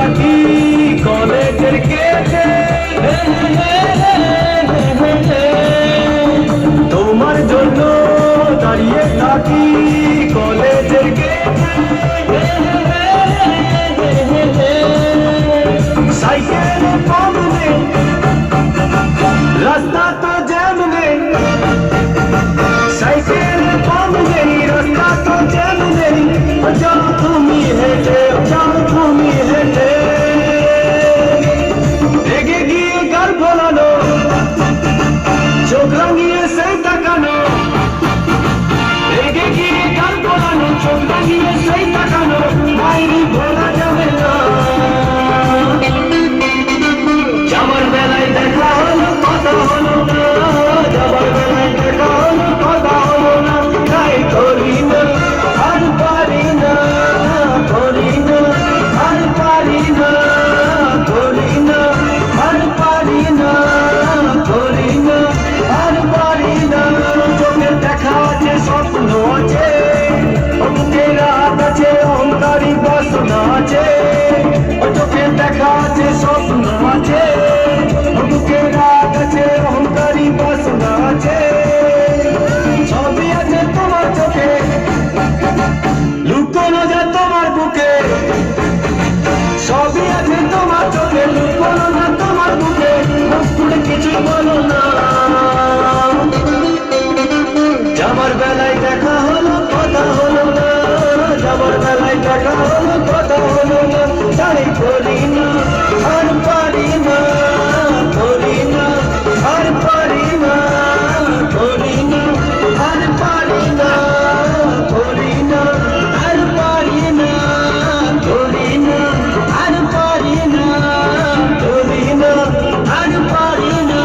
থাকি কলেজের গেটে, তোমার জন্য দাঁড়িয়ে থাকি কলেজের গেটে। সাইকেল পাম্প নেই, রাস্তা তো জ্যাম নেই, সাইকেল পাম্প নেই, রাস্তা তো জ্যাম নেই, যাও তুমি হেঁটে, যাও তুমি হেঁটে। রেগে গিয়ে গাল ফলানো, চোখ রাঙিয়ে সেই তাকানো, রেগে গিয়ে গাল ফলানো, চোখ রাঙিয়ে সেই তাকানো, মাইরি ভোলা যাবে না। যাবার বেলায় দেখা হলো কথা হলো না, যাবার বেলায় দেখা হলো কথা হলো না, তাই করি না আর পারি না, করি না আর পারি না, করি না আর পারি না, করি না আর পারি না। চোখের দেখা আছে, স্বপ্ন আছে, বুকে রাত আছে, অহংকারী বাসনা আছে। চোখের দেখা আছে, স্বপ্ন আছে, বুকে রাত আছে, অহংকারী বাসনা আছে। ছবি আছে তোমার চোখে, লুকোনো যায় তোমার বুকে, সবই আছে তোমার চোখে, লুকোনো না তোমার বুকে, মুখ তুলে কিছু বলো না। যাবার বেলায় দেখা হলো কথা হলো না, যাবার বেলায় দেখা হলো কথা হলো না, তাই করি না আর পারি না, করি না আর পারি না, করি না আর পারি না, করি না আর পারি না, করি না আর পারি না, করি না আর পারি না।